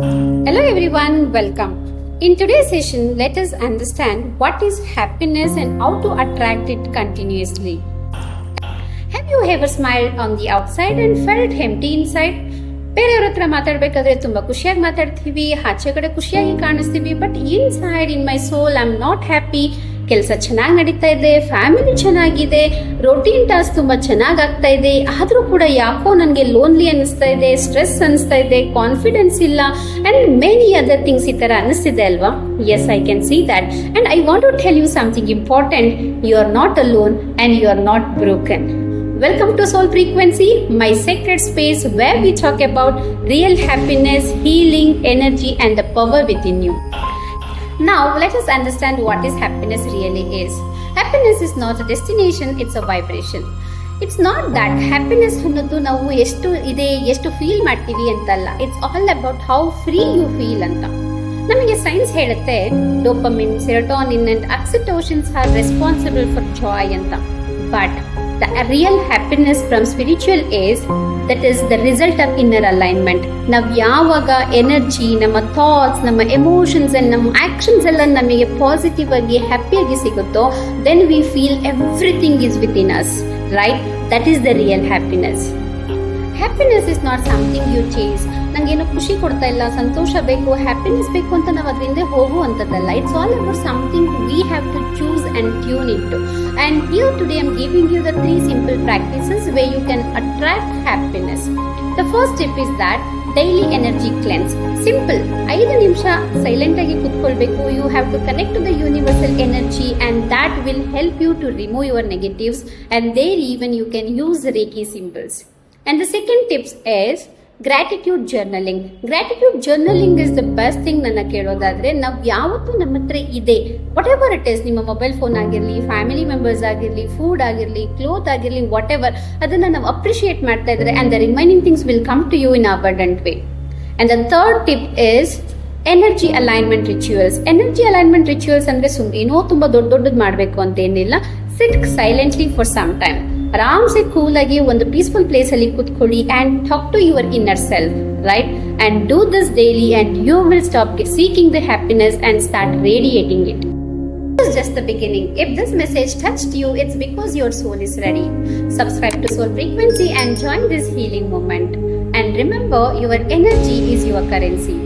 Hello everyone, welcome. In today's session, let us understand what is happiness and how to attract it continuously. Have you ever smiled on the outside and felt empty inside? ಬೇರೆಯವ್ರ ಹತ್ರ ಮಾತಾಡ್ಬೇಕಾದ್ರೆ ತುಂಬಾ ಖುಷಿಯಾಗಿ ಮಾತಾಡ್ತೀವಿ, ಆಚೆ ಕಡೆ ಖುಷಿಯಾಗಿ ಕಾಣಿಸ್ತೀವಿ, but inside in my soul I am not happy. ಕೆಲಸ ಚೆನ್ನಾಗಿ ನಡೀತಾ ಇದೆ, ಫ್ಯಾಮಿಲಿ ಚೆನ್ನಾಗಿದೆ, ರೊಟೀನ್ ಟಾಸ್ಕ್ ತುಂಬಾ ಚೆನ್ನಾಗಿ ಆಗ್ತಾ ಇದೆ, ಆದ್ರೂ ಕೂಡ ಯಾಕೋ ನನಗೆ ಲೋನ್ಲಿ ಅನಿಸ್ತಾ ಇದೆ, ಸ್ಟ್ರೆಸ್ ಅನಿಸ್ತಾ ಇದೆ, ಕಾನ್ಫಿಡೆನ್ಸ್ ಇಲ್ಲ ಅಂಡ್ ಮೆನಿ ಅದರ್ ಥಿಂಗ್ಸ್ ಈ ತರ ಅನಿಸ್ತಿದೆ ಅಲ್ವಾ? Yes, I can see that and I want to tell you something important. You are not alone and you are not broken. Welcome to Soul Frequency, my sacred space where we talk about real happiness, healing, energy and the power within you. Now, let us understand what is happiness really is. Happiness is not a destination, it's a vibration. It's not that happiness ಅನ್ನೋದು ನಾವು ಎಷ್ಟು feel ಮಾಡ್ತೀವಿ ಅಂತಲ್ಲ. It's all about how free you feel ಅಂತ. ನಮಗೆ science ಹೇಳುತ್ತೆ dopamine, serotonin and oxytocin are responsible for joy ಅಂತ. But the real happiness from spiritual is the result of inner alignment. ನಾವು ಯಾವಾಗ ಎನರ್ಜಿ, ನಮ್ಮ ಥಾಟ್ಸ್, ನಮ್ಮ ಎಮೋಷನ್ಸ್ ಅಂಡ್ ನಮ್ಮ actions ಎಲ್ಲ ನಮಗೆ ಪಾಸಿಟಿವ್ ಆಗಿ ಹ್ಯಾಪಿಯಾಗಿ ಸಿಗುತ್ತೋ, then we feel everything is within us, right? That is the real happiness. Happiness is not something you chase. ನಂಗೇನು ಖುಷಿ ಕೊಡ್ತಾ ಇಲ್ಲ, ಸಂತೋಷ ಬೇಕು, ಹ್ಯಾಪಿನೆಸ್ ಬೇಕು ಅಂತ ನಾವು ಅದರಿಂದ ಹೋಗುವಂಥದ್ದಲ್ಲ. It's all about something we have to choose and tune it to. And here today I am giving you the 3 simple practices where you can attract happiness. The first tip is that daily energy cleanse. Simple. 5 ನಿಮಿಷ silent ಆಗಿ ಕೂತ್ಕೊಳ್ಬೇಕು. You have to connect to the universal energy and that will help you to remove your negatives, and there even you can use Reiki symbols. And the second tip is gratitude journaling. Gratitude journaling is the best thing. ನನ್ನ ಕೇಳೋದಾದ್ರೆ, ನಾವು ಯಾವತ್ತೂ ನಮ್ಮ ಹತ್ರ ಇದೆ, whatever it is, ನಿಮ್ಮ mobile phone ಆಗಿರಲಿ, family members ಆಗಿರಲಿ, ಫುಡ್ ಆಗಿರಲಿ, ಕ್ಲೋತ್ ಆಗಿರಲಿ, ವಾಟ್ ಎವರ್, ಅದನ್ನ ನಾವು ಅಪ್ರಿಷಿಯೇಟ್ ಮಾಡ್ತಾ ಇದ್ರೆ and the remaining things will come to you in abundant way. And the third tip is energy alignment rituals. Energy alignment rituals ಅಂದ್ರೆ ಏನೋ ತುಂಬಾ ದೊಡ್ಡದು ಮಾಡಬೇಕು ಅಂತ ಏನಿಲ್ಲ. ಸಿಟ್ ಸೈಲೆಂಟ್ಲಿ ಫಾರ್ ಸಮ್ ಟೈಮ್. ಆರಾಮ್ಸೆ ಕೂಲ್ ಆಗಿ ಒಂದು ಪೀಸ್ಫುಲ್ ಪ್ಲೇಸ್ ಅಲ್ಲಿ ಕೂತ್ಕೊಳ್ಳಿ and talk to your inner self, right? And do this daily and you will stop seeking the happiness and start radiating it. This is just the beginning. If this message touched you, it's because your soul is ready. Subscribe to Soul Frequency and join this healing moment. And remember, your energy is your currency.